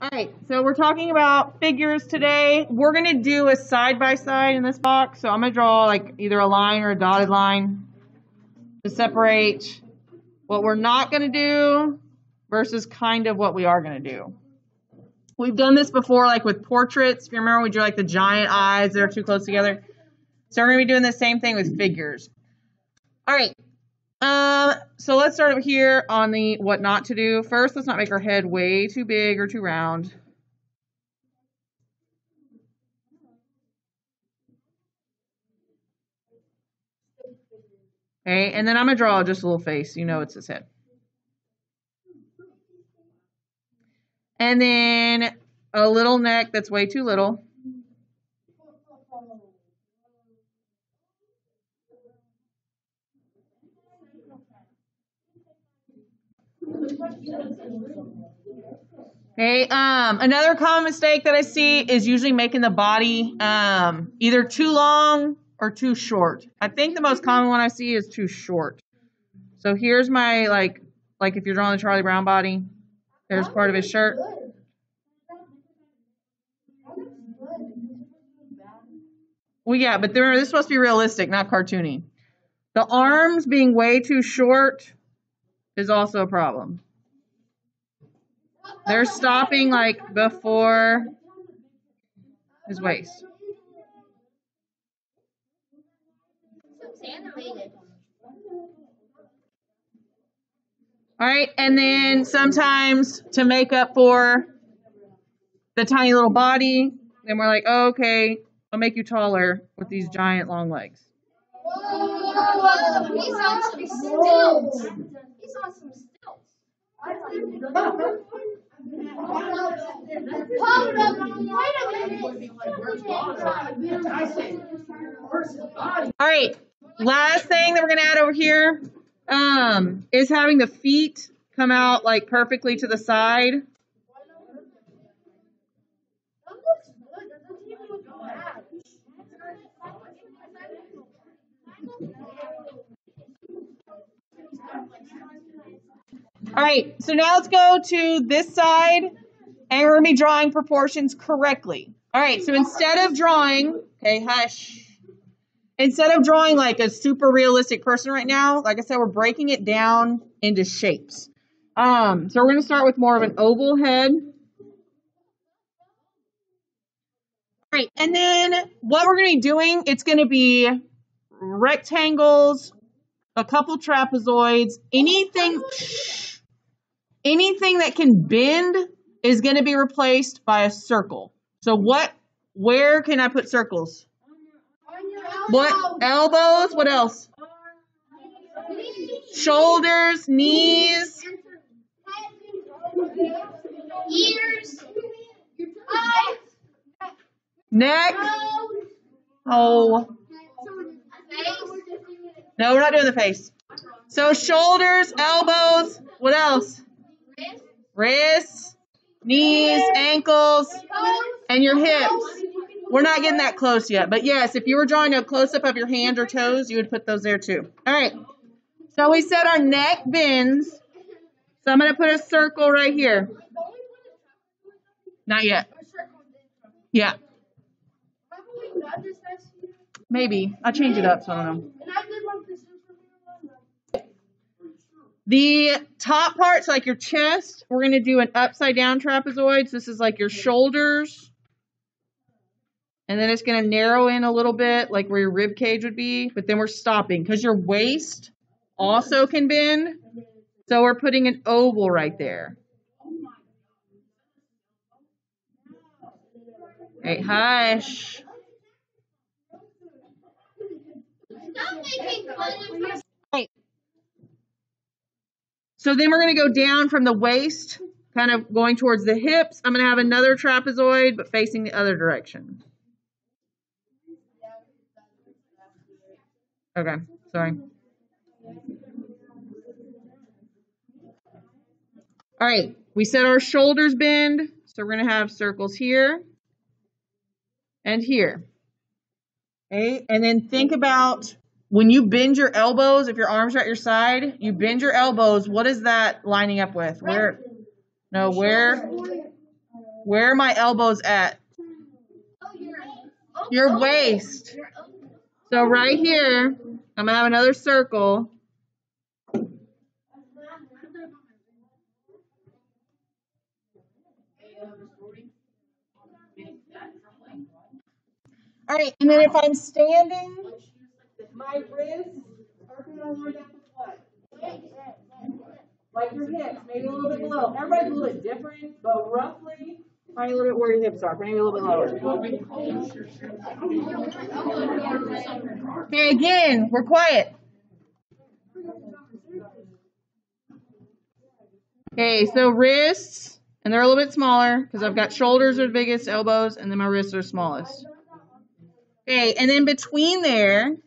All right, so we're talking about figures today. We're going to do a side-by-side in this box. So I'm going to draw like either a line or a dotted line to separate what we're not going to do versus kind of what we are going to do. We've done this before, like with portraits. If you remember, we drew like the giant eyes that are too close together. So we're going to be doing the same thing with figures. All right. So let's start over here on the what not to do. First, let's not make our head way too big or too round. Okay, and then I'm going to draw just a little face. You know it's his head. And then a little neck that's way too little. Okay, another common mistake that I see is usually making the body either too long or too short. I think the most common one I see is too short. So here's my, like if you're drawing the Charlie Brown body, there's part of his shirt. Well, yeah, but this is supposed to be realistic, not cartoony. The arms being way too short is also a problem. They're stopping like before his waist. All right, and then sometimes to make up for the tiny little body, then we're like, oh, okay, I'll make you taller with these giant long legs. Whoa, he's on some stilts. He's on some stilts. Hold up, wait a minute. All right, last thing that we're gonna add over here is having the feet come out like perfectly to the side. All right, so now let's go to this side, and we're going to be drawing proportions correctly. All right, so instead of drawing, okay, hush. Instead of drawing like a super realistic person right now, like I said, we're breaking it down into shapes. So we're going to start with more of an oval head. All right, and then what we're going to be doing, it's going to be rectangles, a couple trapezoids, anything that can bend is going to be replaced by a circle. So where can I put circles? What? Elbows? What else? Shoulders, knees. Ears. Eyes. Neck. Oh. No, we're not doing the face. So shoulders, elbows, what else? Wrists, knees, ankles, and your hips. We're not getting that close yet. But yes, if you were drawing a close-up of your hands or toes, you would put those there too. All right. So we said our neck bends. So I'm going to put a circle right here. Not yet. Yeah. Maybe. I'll change it up so I don't know. The top parts, like your chest, we're going to do an upside down trapezoid. So this is like your shoulders. And then it's going to narrow in a little bit, like where your rib cage would be. But then we're stopping because your waist also can bend. So we're putting an oval right there. Hey, hush. Stop making fun of me. Right. So then we're going to go down from the waist, kind of going towards the hips. I'm going to have another trapezoid, but facing the other direction. Okay, sorry. All right, we said our shoulders bend, so we're going to have circles here and here. Okay, and then think about when you bend your elbows, if your arms are at your side, you bend your elbows, what is that lining up with? Where? No, where? Where are my elbows at? Your waist. So right here, I'm gonna have another circle. All right, and then if I'm standing, my wrists are gonna line up with what? Like your hips, maybe a little bit below. Everybody's a little bit different, but roughly, find a little bit where your hips are, maybe a little bit lower. Okay, again, we're quiet. Okay, so wrists, and they're a little bit smaller because I've got shoulders are the biggest, elbows, and then my wrists are smallest. Okay, and then between there,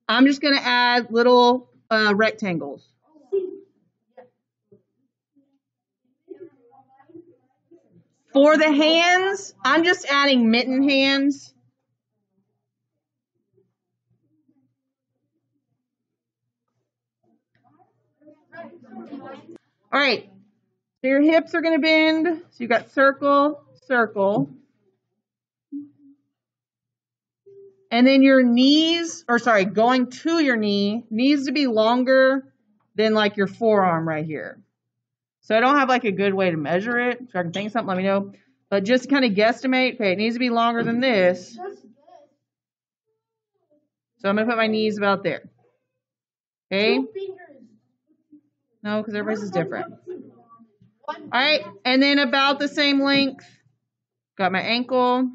I'm just going to add little rectangles. For the hands, I'm just adding mitten hands. All right, so your hips are going to bend. So you've got circle, circle. And then your knees, or sorry, going to your knee needs to be longer than like your forearm right here. So I don't have like a good way to measure it. If I can think of something, let me know. But just kind of guesstimate, okay, it needs to be longer than this. So I'm going to put my knees about there. Okay? No, because everybody's is different. All right, and then about the same length. Got my ankle.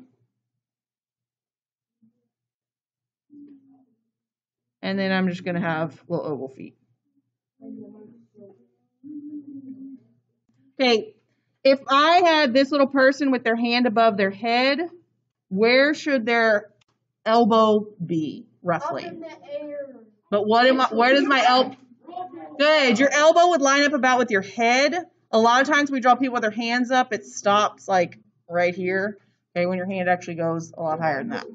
And then I'm just going to have little oval feet. Okay, if I had this little person with their hand above their head, where should their elbow be, roughly? Up in the air. But where does my elbow? Good, your elbow would line up about with your head. A lot of times we draw people with their hands up, it stops like right here. Okay, when your hand actually goes a lot higher than that.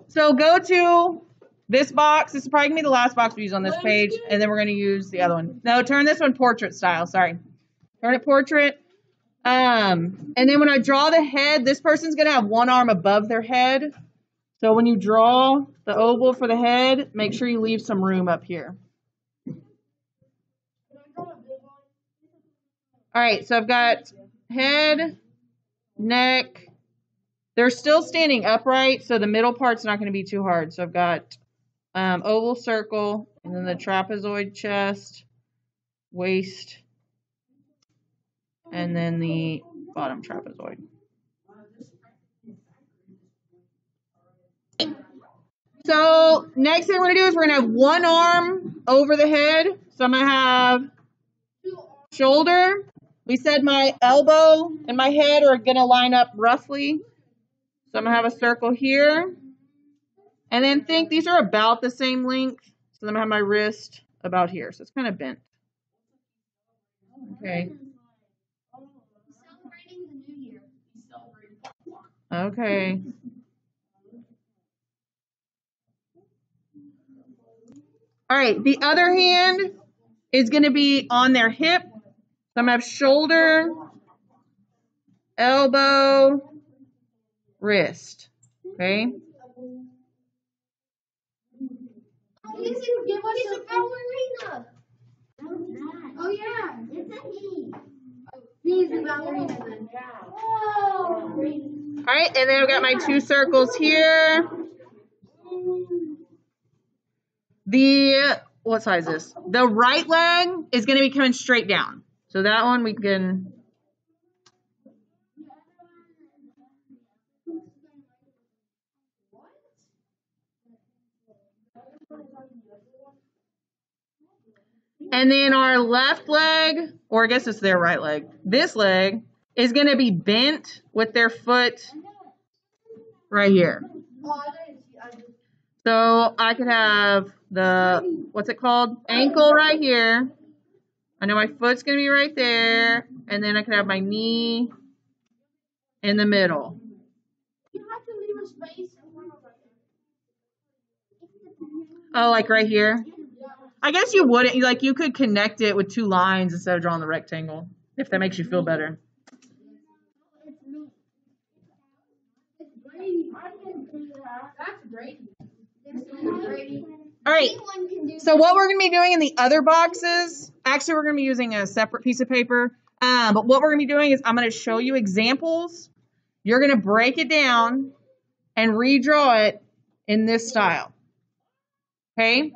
So go to this box. This is probably going to be the last box we use on this page, and then we're going to use the other one. No, turn this one portrait style, sorry. Turn it portrait. And then when I draw the head, this person's going to have one arm above their head. So when you draw the oval for the head, make sure you leave some room up here. All right, so I've got head, neck. They're still standing upright, so the middle part's not going to be too hard. So I've got oval circle, and then the trapezoid chest, waist, and then the bottom trapezoid. So next thing we're going to do is we're going to have one arm over the head. So I'm going to have shoulder. We said my elbow and my head are going to line up roughly. So I'm going to have a circle here. And then think these are about the same length. So I'm going to have my wrist about here. So it's kind of bent. Okay. Celebrating the new year. Okay. All right. The other hand is going to be on their hip. So I'm going to have shoulder, elbow, wrist. Okay. He's a ballerina. Oh yeah, it's a he. He's a ballerina then. Oh. All right, and then I've got my two circles here. What size is this? The right leg is going to be coming straight down. So that one we can. And then our left leg, or I guess it's their right leg, this leg is going to be bent with their foot right here. So I could have the, what's it called? Ankle right here. I know my foot's going to be right there. And then I could have my knee in the middle. You have to leave a space. Oh, like right here? I guess you wouldn't. Like you could connect it with two lines instead of drawing the rectangle. if that makes you feel better. It's me. It's Brady. I can do that. That's Brady. Brady. All right. Anyone can do So what we're going to be doing in the other boxes, actually we're going to be using a separate piece of paper. But what we're going to be doing is I'm going to show you examples. You're going to break it down and redraw it in this style. Okay?